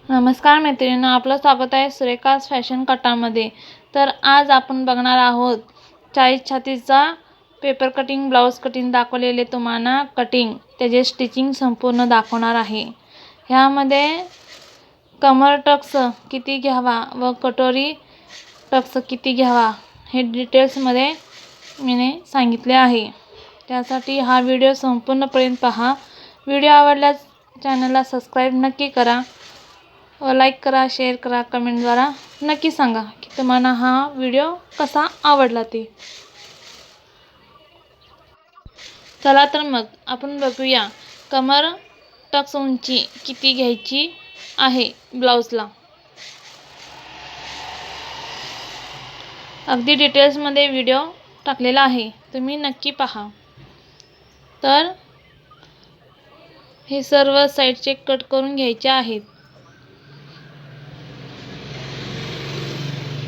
नमस्कार मैत्रिणींनो, आपलं स्वागत आहे सुरेखास फॅशन कटामध्ये। तर आज आपण बघणार आहोत 40 छातीचा पेपर कटिंग ब्लाउज कटिंग दाखवलेले तुम्हाला कटिंग त्याचे स्टिचिंग संपूर्ण दाखवणार आहे। ह्यामध्ये कमर टक्स किती घ्यावा व कटोरी टक्स किती घ्यावा हे डिटेल्समध्ये मी सांगितले आहे। त्यासाठी हा व्हिडिओ संपूर्णपर्यंत पहा। व्हिडिओ आवडल्यास चॅनलला सबस्क्राइब नक्की करा व लाईक करा, शेअर करा, कमेंटद्वारा नक्की सांगा की तुम्हाला हा व्हिडिओ कसा आवडला ते। चला तर मग आपण बघूया कमर टक्स उंची किती घ्यायची आहे ब्लाउजला। अगदी डिटेल्समध्ये व्हिडिओ टाकलेला आहे, तुम्ही नक्की पहा। तर हे सर्व साईडचे कट करून घ्यायचे आहेत।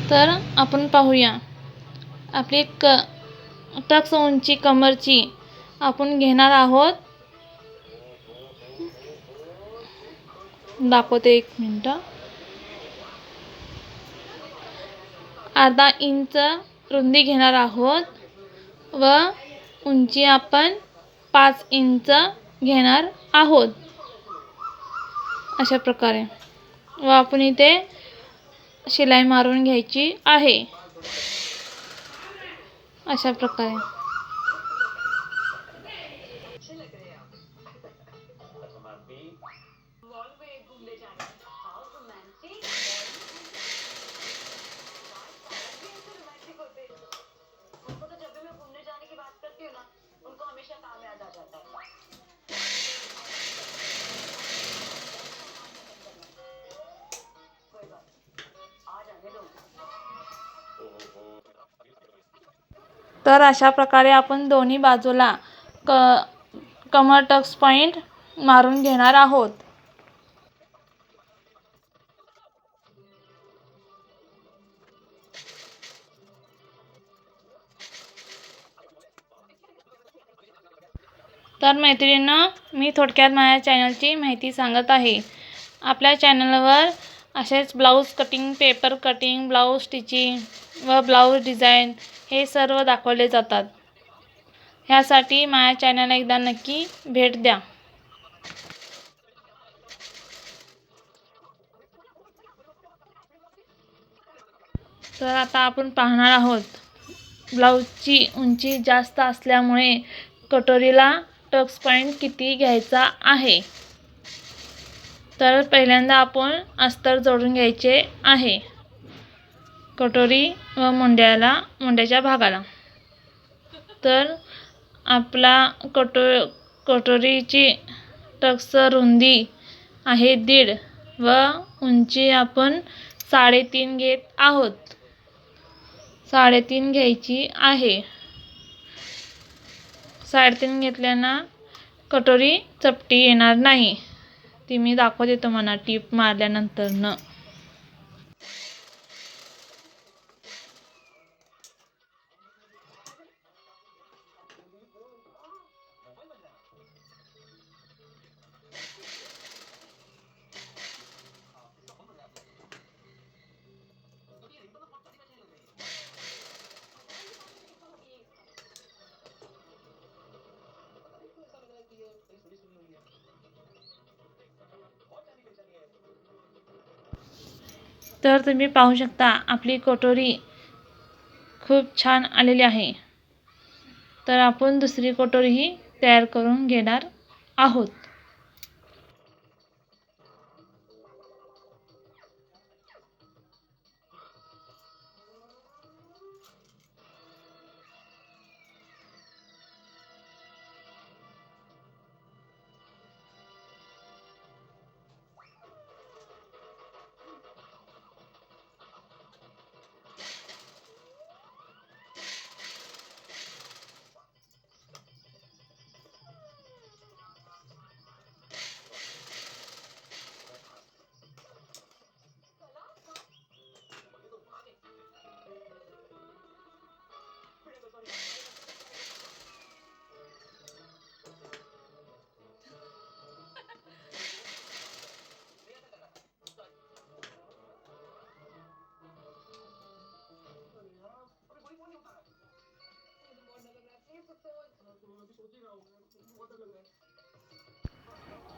तर आपण पाहूया आपली टक्स उंची कमरची आपण घेणार आहोत, दाखवते एक मिनिट। अर्धा इंच रुंदी घेणार आहोत व उंची आपण 5 इंच घेणार आहोत अशा प्रकारे। व आपण इथे शिलाई मारून घ्यायची आहे अशा प्रकारे। तर अशा प्रकारे आपण दोन्ही बाजूला कमर टक्स पॉइंट मारून घेणार आहोत। तर मैत्रिणींनो, मी थोडक्यात माझ्या चॅनलची माहिती सांगत आहे। आपल्या चॅनलवर असेच blouse cutting, paper cutting, blouse stitching व ब्लाउज डिझाईन हे सर्व दाखवले जातात। ह्यासाठी माझ्या चॅनलला एकदा नक्की भेट द्या। तर आता आपण पाहणार आहोत ब्लाउजची उंची जास्त असल्यामुळे कटोरीला टक्स पॉइंट किती घ्यायचा आहे। तर पहिल्यांदा आपण अस्तर जोडून घ्यायचे आहे कटोरी व मुंड्याच्या भागाला। तर आपला कटोरीची टक्स रुंदी आहे 1.5 व उंची आपण 3.5 घेत आहोत। 3.5 घ्यायची आहे। 3.5 घेतल्यानं कटोरी चपटी येणार नाही। ती मी दाखवते तुम्हाला टीप मारल्यानंतर। तर तुम्ही पाहू शकता आपली कटोरी खूप छान आलेली आहे। तर आपण दुसरी कटोरीही तयार करून घेणार आहोत।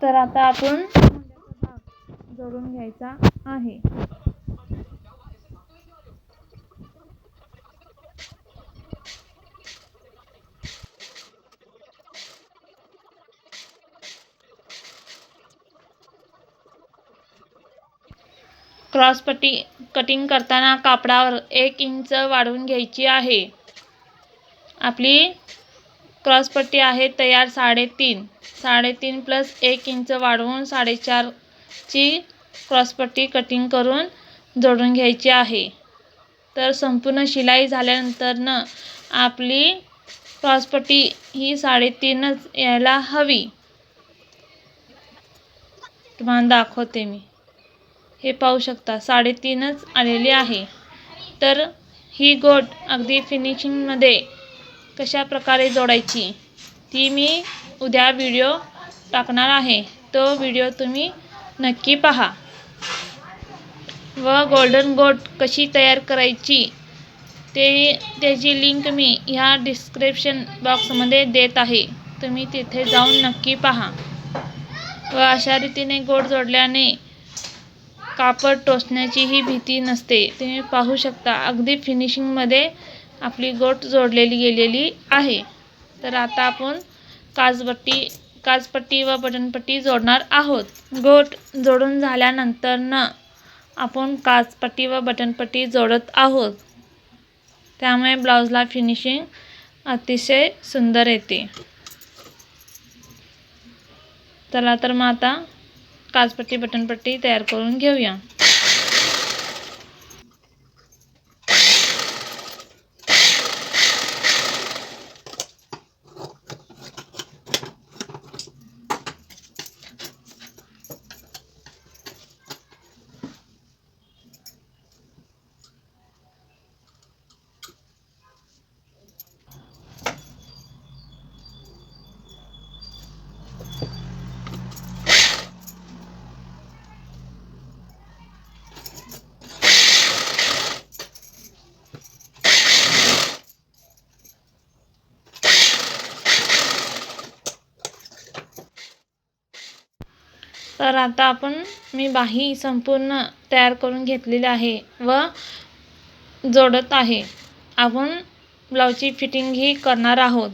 तर आता आपण मोंड्याचा भाग जोडून घ्यायचा आहे. क्रॉस पट्टी कटिंग करताना कापडावर 1 इंच वाढवून घ्यायची आहे. आपली क्रॉस पट्टी आहे तयार 3.5 प्लस 1 इंच वाढवून 4.5 ची क्रॉस पट्टी कटिंग करून जोडून घ्यायची आहे. तर संपूर्ण शिलाई झाल्यानंतर आपली क्रॉस पट्टी ही 3.5च यायला हवी. तुम्हाला दाखवते मी. हे पाहू शकता 3.5च आलेली आहे. तर ही गोट अगदी फिनिशिंगमध्ये कशा प्रकारे जोडायची ती मी उद्या व्हिडिओ टाकणार आहे. तो व्हिडिओ तुम्ही नक्की पहा. व गोल्डन गोट कशी तयार करायची त्याची लिंक मी ह्या डिस्क्रिप्शन बॉक्समध्ये देत आहे. तुम्ही तिथे जाऊन नक्की पहा. व अशा रीतीने गोट जोडल्याने कापड टोचण्याचीही भीती नसते. तुम्ही पाहू शकता अगदी फिनिशिंगमध्ये आपली गोट जोडलेली गेलेली आहे. तर आता आपण काचपट्टी व बटनपट्टी जोडणार आहोत. गोट जोडून झाल्यानंतर आपण काचपट्टी व बटनपट्टी जोडत आहोत. त्यामुळे ब्लाऊजला फिनिशिंग अतिशय सुंदर येते. चला तर मग आता काचपट्टी बटनपट्टी तयार करून घेऊया. तर आता मी बाही संपूर्ण तयार करून घेतलेली आहे व जोडत आहे. आपण ब्लाऊजची फिटिंग ही करणार आहोत.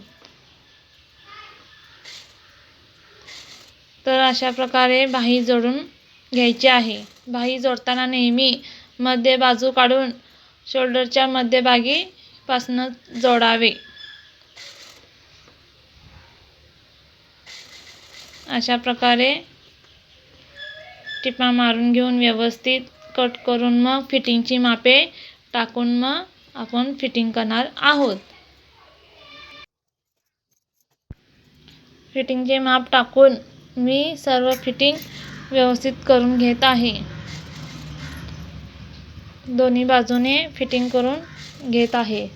तर अशा प्रकारे बाही जोडून घ्यायची आहे. बाही जोडताना नेहमी मध्य बाजू काढून शोल्डरच्या मध्यभागी पासून जोडावे. अशा प्रकारे टिपा मारून घेऊन व्यवस्थित कट करून मग फिटिंगची मापे टाकून मग आपण फिटिंग करणार आहोत. फिटिंगचे माप टाकून मी सर्व फिटिंग व्यवस्थित करून घेत आहे. दोन्ही बाजूने फिटिंग करून घेत आहे.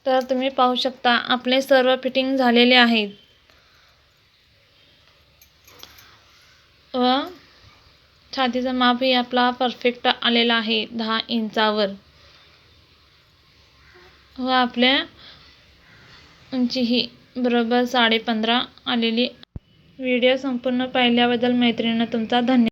तर तुम्ही पाहू शकता आपले सर्व फिटिंग झालेले आहेत व छातीचा मापही आपला परफेक्ट आलेला आहे 10 इंचावर व आपल्या उंची ही बरोबर 15.5 आलेली. व्हिडिओ संपूर्ण पाहिल्याबद्दल मैत्रिणींनो तुमचा धन्यवाद.